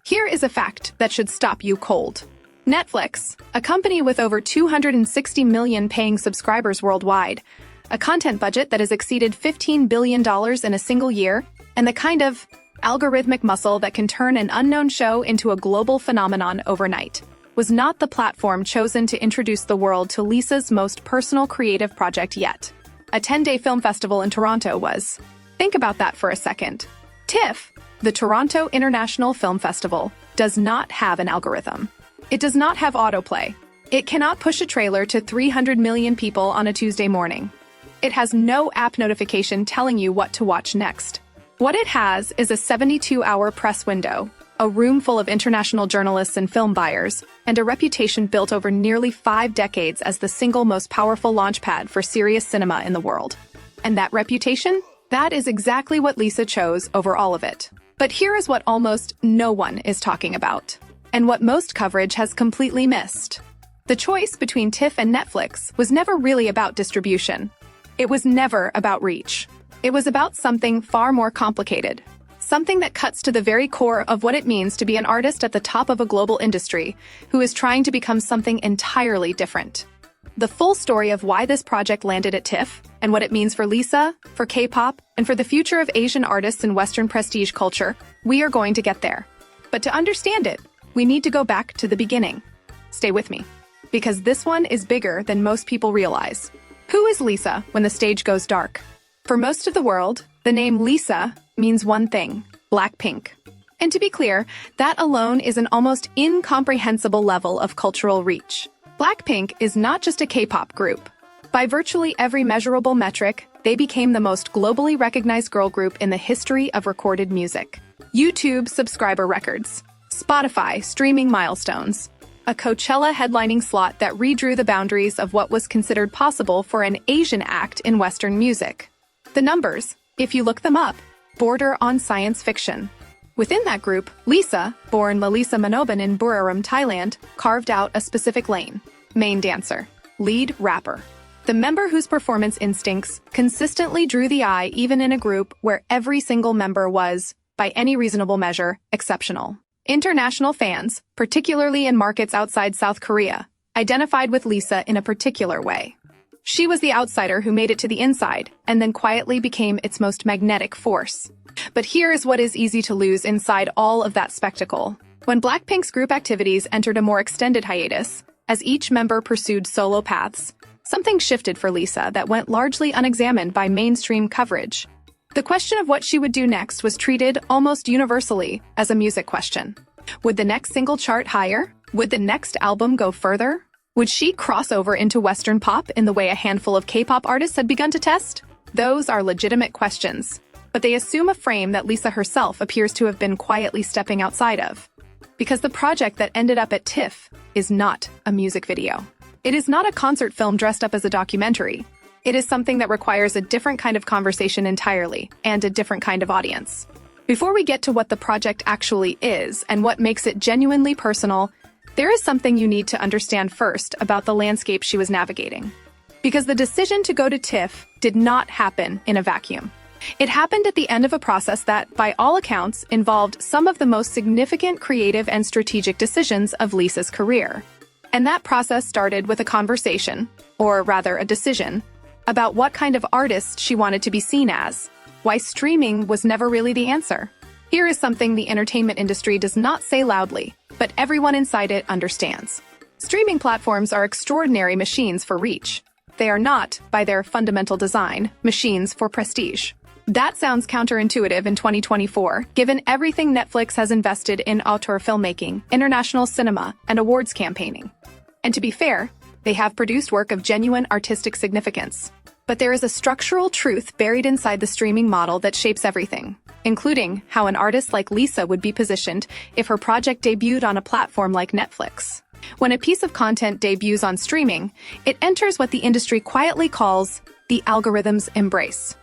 Here is a fact that should stop you cold. Netflix, a company with over 260 million paying subscribers worldwide, a content budget that has exceeded $15 billion in a single year, and the kind of algorithmic muscle that can turn an unknown show into a global phenomenon overnight, was not the platform chosen to introduce the world to Lisa's most personal creative project yet. A 10-day film festival in Toronto was. Think about that for a second. TIFF, the Toronto International Film Festival, does not have an algorithm. It does not have autoplay. It cannot push a trailer to 300 million people on a Tuesday morning. It has no app notification telling you what to watch next. What it has is a 72-hour press window, a room full of international journalists and film buyers, and a reputation built over nearly 5 decades as the single most powerful launchpad for serious cinema in the world. And that reputation? That is exactly what Lisa chose over all of it. But here is what almost no one is talking about, and what most coverage has completely missed. The choice between TIFF and Netflix was never really about distribution. It was never about reach. It was about something far more complicated. Something that cuts to the very core of what it means to be an artist at the top of a global industry who is trying to become something entirely different. The full story of why this project landed at TIFF, and what it means for Lisa, for K-pop, and for the future of Asian artists in Western prestige culture, we are going to get there. But to understand it, we need to go back to the beginning. Stay with me, because this one is bigger than most people realize. Who is Lisa when the stage goes dark? For most of the world, the name Lisa means one thing: Blackpink. And to be clear, that alone is an almost incomprehensible level of cultural reach. Blackpink is not just a K-pop group. By virtually every measurable metric, they became the most globally recognized girl group in the history of recorded music. YouTube subscriber records, Spotify streaming milestones, a Coachella headlining slot that redrew the boundaries of what was considered possible for an Asian act in Western music. The numbers, if you look them up, border on science fiction. Within that group, Lisa, born Lalisa Manoban in Buriram, Thailand, carved out a specific lane: main dancer, lead rapper. The member whose performance instincts consistently drew the eye even in a group where every single member was, by any reasonable measure, exceptional. International fans, particularly in markets outside South Korea, identified with Lisa in a particular way. She was the outsider who made it to the inside and then quietly became its most magnetic force. But here is what is easy to lose inside all of that spectacle. When Blackpink's group activities entered a more extended hiatus, as each member pursued solo paths, something shifted for Lisa that went largely unexamined by mainstream coverage. The question of what she would do next was treated almost universally as a music question. Would the next single chart higher? Would the next album go further? Would she cross over into Western pop in the way a handful of K-pop artists had begun to test? Those are legitimate questions, but they assume a frame that Lisa herself appears to have been quietly stepping outside of. Because the project that ended up at TIFF is not a music video. It is not a concert film dressed up as a documentary. It is something that requires a different kind of conversation entirely, and a different kind of audience. Before we get to what the project actually is and what makes it genuinely personal, there is something you need to understand first about the landscape she was navigating. Because the decision to go to TIFF did not happen in a vacuum. It happened at the end of a process that, by all accounts, involved some of the most significant creative and strategic decisions of Lisa's career. And that process started with a conversation, or rather a decision, about what kind of artist she wanted to be seen as, why streaming was never really the answer. Here is something the entertainment industry does not say loudly, but everyone inside it understands. Streaming platforms are extraordinary machines for reach. They are not, by their fundamental design, machines for prestige. That sounds counterintuitive in 2024, given everything Netflix has invested in auteur filmmaking, international cinema, and awards campaigning. And to be fair, they have produced work of genuine artistic significance. But there is a structural truth buried inside the streaming model that shapes everything, including how an artist like Lisa would be positioned if her project debuted on a platform like Netflix. When a piece of content debuts on streaming, it enters what the industry quietly calls the algorithm's embrace.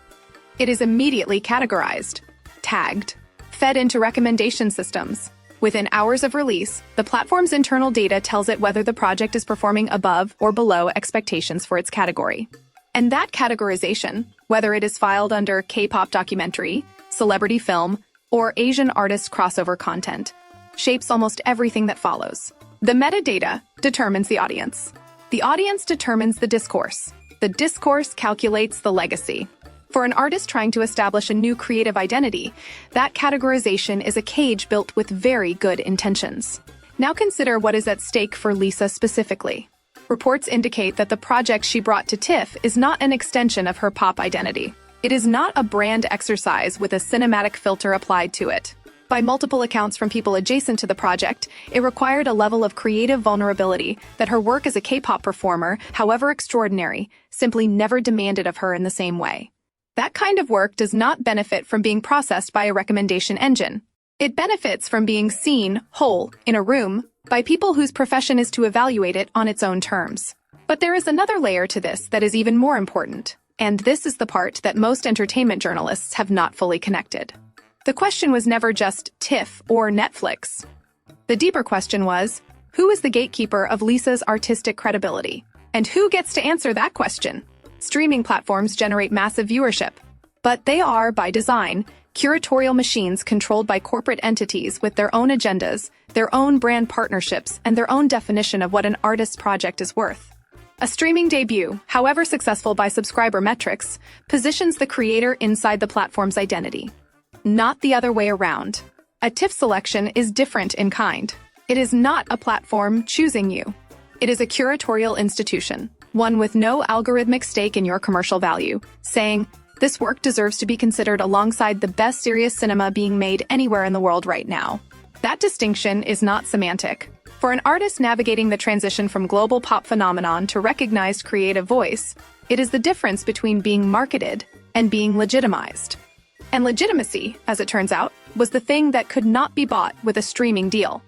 It is immediately categorized, tagged, fed into recommendation systems. Within hours of release, the platform's internal data tells it whether the project is performing above or below expectations for its category. And that categorization, whether it is filed under K-pop documentary, celebrity film, or Asian artist crossover content, shapes almost everything that follows. The metadata determines the audience. The audience determines the discourse. The discourse calculates the legacy. For an artist trying to establish a new creative identity, that categorization is a cage built with very good intentions. Now consider what is at stake for Lisa specifically. Reports indicate that the project she brought to TIFF is not an extension of her pop identity. It is not a brand exercise with a cinematic filter applied to it. By multiple accounts from people adjacent to the project, it required a level of creative vulnerability that her work as a K-pop performer, however extraordinary, simply never demanded of her in the same way. That kind of work does not benefit from being processed by a recommendation engine. It benefits from being seen, whole, in a room, by people whose profession is to evaluate it on its own terms. But there is another layer to this that is even more important, and this is the part that most entertainment journalists have not fully connected. The question was never just TIFF or Netflix. The deeper question was, who is the gatekeeper of Lisa's artistic credibility? And who gets to answer that question? Streaming platforms generate massive viewership, but they are, by design, curatorial machines controlled by corporate entities with their own agendas, their own brand partnerships, and their own definition of what an artist's project is worth. A streaming debut, however successful by subscriber metrics, positions the creator inside the platform's identity. Not the other way around. A TIFF selection is different in kind. It is not a platform choosing you. It is a curatorial institution, one with no algorithmic stake in your commercial value, saying, this work deserves to be considered alongside the best serious cinema being made anywhere in the world right now. That distinction is not semantic. For an artist navigating the transition from global pop phenomenon to recognized creative voice, it is the difference between being marketed and being legitimized. And legitimacy, as it turns out, was the thing that could not be bought with a streaming deal.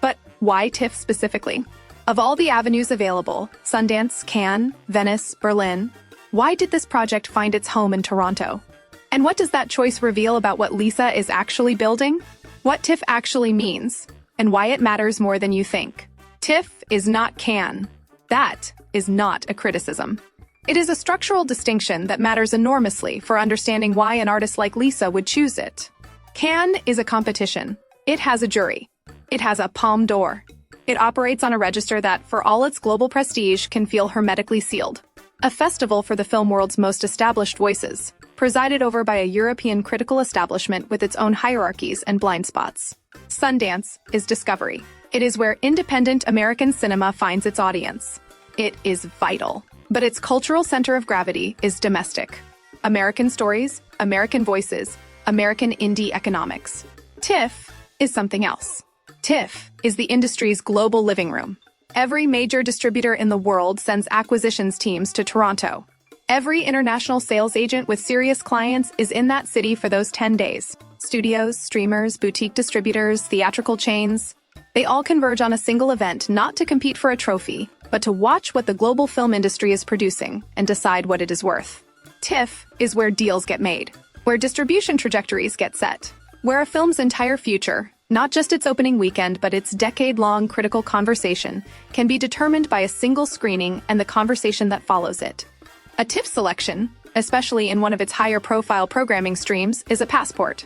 But why TIFF specifically? Of all the avenues available, Sundance, Cannes, Venice, Berlin, why did this project find its home in Toronto? And what does that choice reveal about what Lisa is actually building? What TIFF actually means, and why it matters more than you think. TIFF is not Cannes. That is not a criticism. It is a structural distinction that matters enormously for understanding why an artist like Lisa would choose it. Cannes is a competition. It has a jury. It has a Palme d'Or. It operates on a register that, for all its global prestige, can feel hermetically sealed. A festival for the film world's most established voices, presided over by a European critical establishment with its own hierarchies and blind spots. Sundance is discovery. It is where independent American cinema finds its audience. It is vital. But its cultural center of gravity is domestic. American stories, American voices, American indie economics. TIFF is something else. TIFF is the industry's global living room. Every major distributor in the world sends acquisitions teams to Toronto. Every international sales agent with serious clients is in that city for those 10 days. Studios, streamers, boutique distributors, theatrical chains. They all converge on a single event not to compete for a trophy, but to watch what the global film industry is producing and decide what it is worth. TIFF is where deals get made, where distribution trajectories get set, where a film's entire future, not just its opening weekend but its decade-long critical conversation, can be determined by a single screening and the conversation that follows it. A TIFF selection, especially in one of its higher-profile programming streams, is a passport.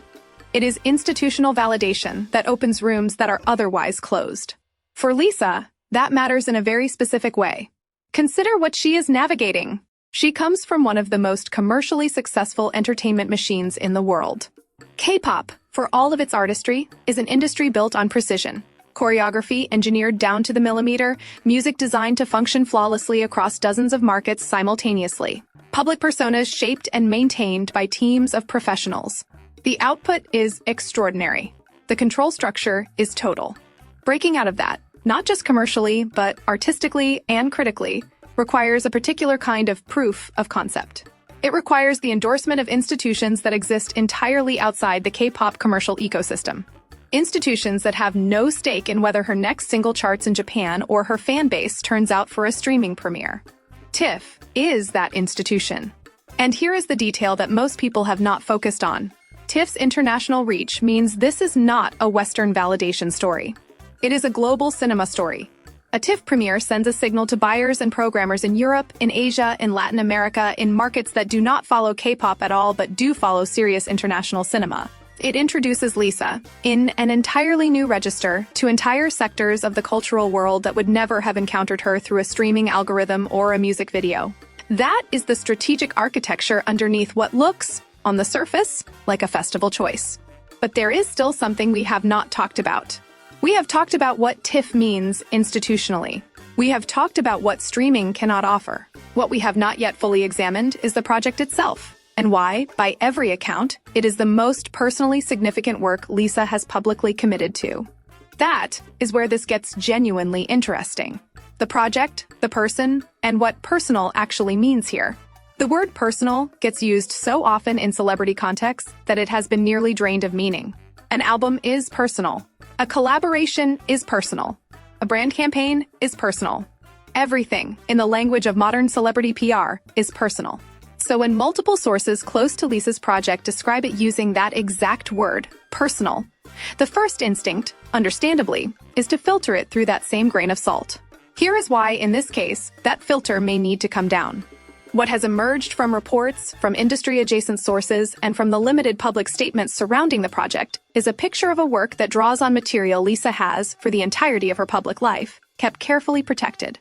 It is institutional validation that opens rooms that are otherwise closed. For Lisa, that matters in a very specific way. Consider what she is navigating. She comes from one of the most commercially successful entertainment machines in the world. K-pop, for all of its artistry, is an industry built on precision. Choreography engineered down to the millimeter, music designed to function flawlessly across dozens of markets simultaneously. Public personas shaped and maintained by teams of professionals. The output is extraordinary. The control structure is total. Breaking out of that, not just commercially, but artistically and critically, requires a particular kind of proof of concept. It requires the endorsement of institutions that exist entirely outside the K-pop commercial ecosystem. Institutions that have no stake in whether her next single charts in Japan or her fan base turns out for a streaming premiere. TIFF is that institution. And here is the detail that most people have not focused on. TIFF's international reach means this is not a Western validation story. It is a global cinema story. A TIFF premiere sends a signal to buyers and programmers in Europe, in Asia, in Latin America, in markets that do not follow K-pop at all but do follow serious international cinema. It introduces Lisa in an entirely new register to entire sectors of the cultural world that would never have encountered her through a streaming algorithm or a music video. That is the strategic architecture underneath what looks, on the surface, like a festival choice. But there is still something we have not talked about. We have talked about what TIFF means institutionally. We have talked about what streaming cannot offer. What we have not yet fully examined is the project itself, and why, by every account, it is the most personally significant work Lisa has publicly committed to. That is where this gets genuinely interesting. The project, the person, and what personal actually means here. The word personal gets used so often in celebrity contexts that it has been nearly drained of meaning. An album is personal. A collaboration is personal. A brand campaign is personal. Everything, in the language of modern celebrity PR, is personal. So when multiple sources close to Lisa's project describe it using that exact word, personal, the first instinct, understandably, is to filter it through that same grain of salt. Here is why, in this case, that filter may need to come down. What has emerged from reports, from industry-adjacent sources, and from the limited public statements surrounding the project is a picture of a work that draws on material Lisa has, for the entirety of her public life, kept carefully protected.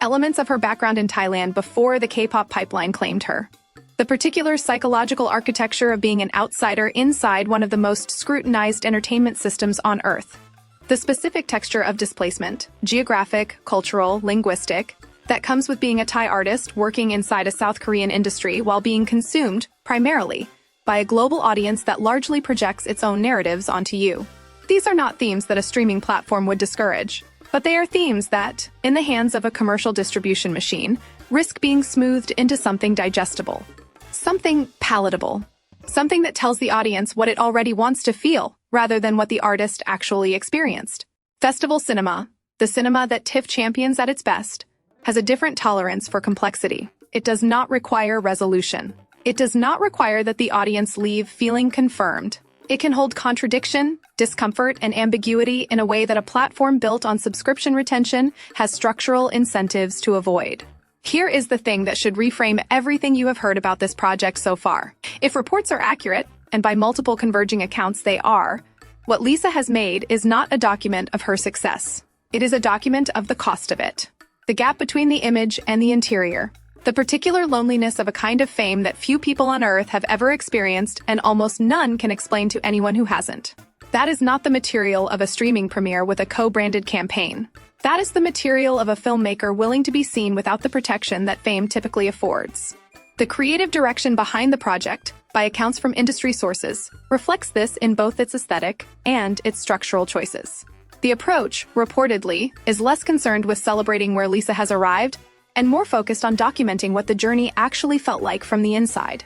Elements of her background in Thailand before the Kpop pipeline claimed her. The particular psychological architecture of being an outsider inside one of the most scrutinized entertainment systems on Earth. The specific texture of displacement, geographic, cultural, linguistic, that comes with being a Thai artist working inside a South Korean industry while being consumed, primarily, by a global audience that largely projects its own narratives onto you. These are not themes that a streaming platform would discourage, but they are themes that, in the hands of a commercial distribution machine, risk being smoothed into something digestible. Something palatable. Something that tells the audience what it already wants to feel, rather than what the artist actually experienced. Festival cinema, the cinema that TIFF champions at its best, has a different tolerance for complexity. It does not require resolution. It does not require that the audience leave feeling confirmed. It can hold contradiction, discomfort, and ambiguity in a way that a platform built on subscription retention has structural incentives to avoid. Here is the thing that should reframe everything you have heard about this project so far. If reports are accurate, and by multiple converging accounts they are, what Lisa has made is not a document of her success. It is a document of the cost of it. The gap between the image and the interior. The particular loneliness of a kind of fame that few people on Earth have ever experienced and almost none can explain to anyone who hasn't. That is not the material of a streaming premiere with a co-branded campaign. That is the material of a filmmaker willing to be seen without the protection that fame typically affords. The creative direction behind the project, by accounts from industry sources, reflects this in both its aesthetic and its structural choices. The approach, reportedly, is less concerned with celebrating where Lisa has arrived and more focused on documenting what the journey actually felt like from the inside.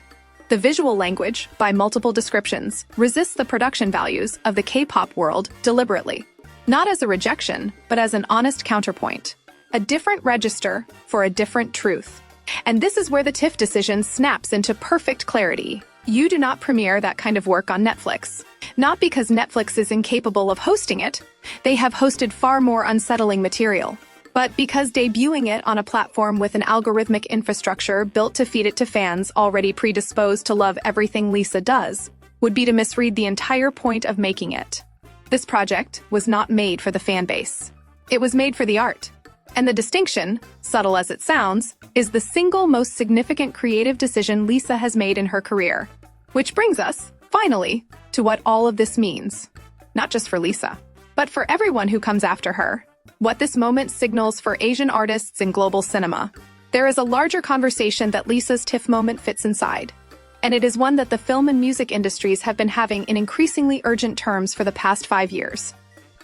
The visual language, by multiple descriptions, resists the production values of the K-pop world deliberately. Not as a rejection, but as an honest counterpoint. A different register for a different truth. And this is where the TIFF decision snaps into perfect clarity. You do not premiere that kind of work on Netflix. Not because Netflix is incapable of hosting it. They have hosted far more unsettling material. But because debuting it on a platform with an algorithmic infrastructure built to feed it to fans already predisposed to love everything Lisa does, would be to misread the entire point of making it. This project was not made for the fan base. It was made for the art. And the distinction, subtle as it sounds, is the single most significant creative decision Lisa has made in her career. Which brings us, finally, to what all of this means. Not just for Lisa, but for everyone who comes after her. What this moment signals for Asian artists in global cinema. There is a larger conversation that Lisa's TIFF moment fits inside. And it is one that the film and music industries have been having in increasingly urgent terms for the past 5 years.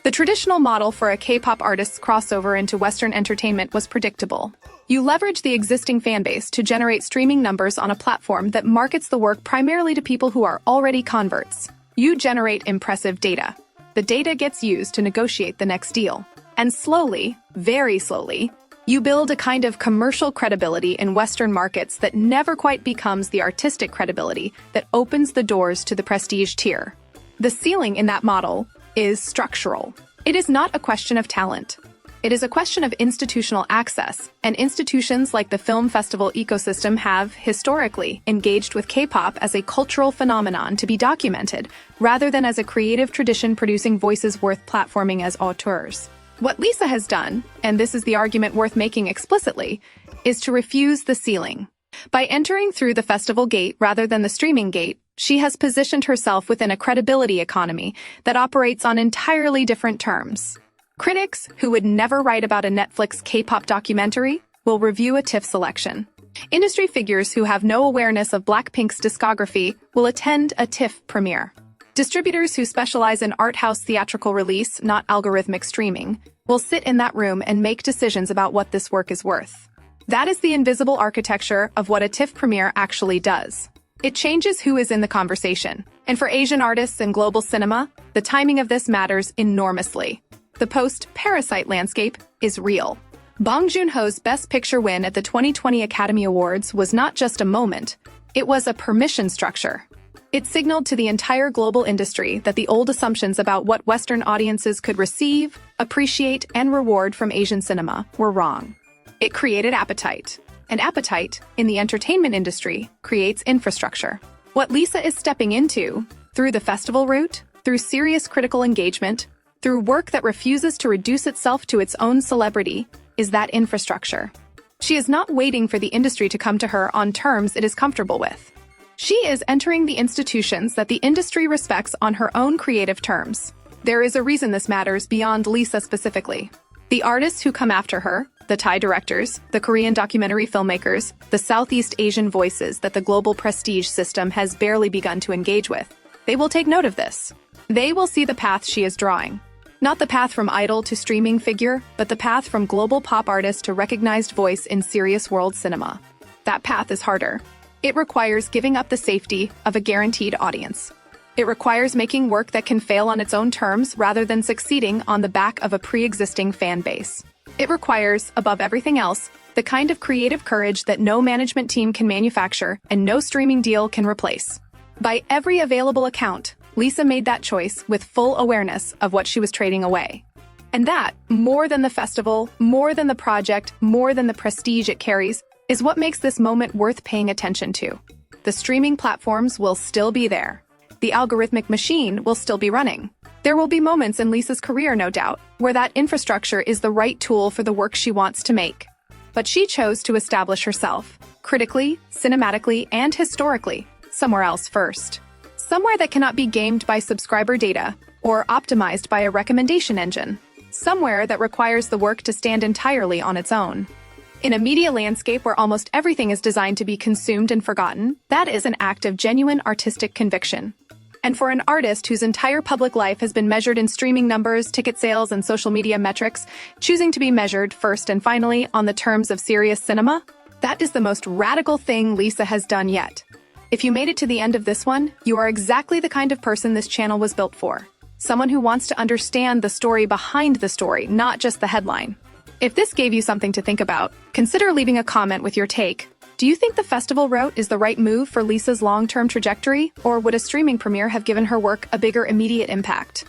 The traditional model for a K-pop artist's crossover into Western entertainment was predictable. You leverage the existing fanbase to generate streaming numbers on a platform that markets the work primarily to people who are already converts. You generate impressive data. The data gets used to negotiate the next deal. And slowly, very slowly, you build a kind of commercial credibility in Western markets that never quite becomes the artistic credibility that opens the doors to the prestige tier. The ceiling in that model is structural. It is not a question of talent. It is a question of institutional access, and institutions like the film festival ecosystem have, historically, engaged with K-pop as a cultural phenomenon to be documented, rather than as a creative tradition producing voices worth platforming as auteurs. What Lisa has done, and this is the argument worth making explicitly, is to refuse the ceiling. By entering through the festival gate rather than the streaming gate, she has positioned herself within a credibility economy that operates on entirely different terms. Critics, who would never write about a Netflix K-pop documentary, will review a TIFF selection. Industry figures who have no awareness of Blackpink's discography will attend a TIFF premiere. Distributors who specialize in art house theatrical release, not algorithmic streaming, will sit in that room and make decisions about what this work is worth. That is the invisible architecture of what a TIFF premiere actually does. It changes who is in the conversation. And for Asian artists and global cinema, the timing of this matters enormously. The post-Parasite landscape is real. Bong Joon-ho's Best Picture win at the 2020 Academy Awards was not just a moment, it was a permission structure. It signaled to the entire global industry that the old assumptions about what Western audiences could receive, appreciate, and reward from Asian cinema were wrong. It created appetite. And appetite, in the entertainment industry, creates infrastructure. What Lisa is stepping into, through the festival route, through serious critical engagement, through work that refuses to reduce itself to its own celebrity, is that infrastructure. She is not waiting for the industry to come to her on terms it is comfortable with. She is entering the institutions that the industry respects on her own creative terms. There is a reason this matters beyond Lisa specifically. The artists who come after her, the Thai directors, the Korean documentary filmmakers, the Southeast Asian voices that the global prestige system has barely begun to engage with, they will take note of this. They will see the path she is drawing. Not the path from idol to streaming figure, but the path from global pop artist to recognized voice in serious world cinema. That path is harder. It requires giving up the safety of a guaranteed audience. It requires making work that can fail on its own terms rather than succeeding on the back of a pre-existing fan base. It requires, above everything else, the kind of creative courage that no management team can manufacture and no streaming deal can replace. By every available account, Lisa made that choice with full awareness of what she was trading away. And that, more than the festival, more than the project, more than the prestige it carries, is what makes this moment worth paying attention to. The streaming platforms will still be there. The algorithmic machine will still be running. There will be moments in Lisa's career, no doubt, where that infrastructure is the right tool for the work she wants to make. But she chose to establish herself, critically, cinematically, and historically, somewhere else first. Somewhere that cannot be gamed by subscriber data or optimized by a recommendation engine. Somewhere that requires the work to stand entirely on its own. In a media landscape where almost everything is designed to be consumed and forgotten, that is an act of genuine artistic conviction. And for an artist whose entire public life has been measured in streaming numbers, ticket sales, and social media metrics, choosing to be measured first and finally on the terms of serious cinema, that is the most radical thing Lisa has done yet. If you made it to the end of this one, you are exactly the kind of person this channel was built for. Someone who wants to understand the story behind the story, not just the headline. If this gave you something to think about, consider leaving a comment with your take. Do you think the festival route is the right move for Lisa's long-term trajectory, or would a streaming premiere have given her work a bigger immediate impact?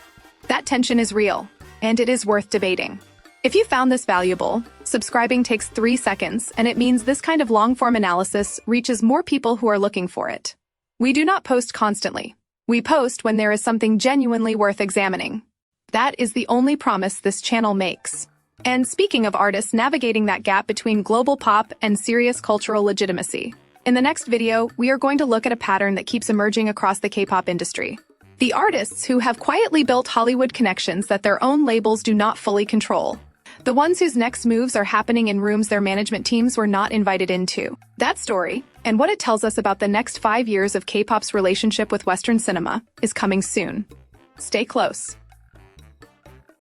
That tension is real, and it is worth debating. If you found this valuable, subscribing takes 3 seconds, and it means this kind of long-form analysis reaches more people who are looking for it. We do not post constantly. We post when there is something genuinely worth examining. That is the only promise this channel makes. And speaking of artists navigating that gap between global pop and serious cultural legitimacy, in the next video, we are going to look at a pattern that keeps emerging across the K-pop industry. The artists who have quietly built Hollywood connections that their own labels do not fully control. The ones whose next moves are happening in rooms their management teams were not invited into. That story, and what it tells us about the next 5 years of K-pop's relationship with Western cinema, is coming soon. Stay close.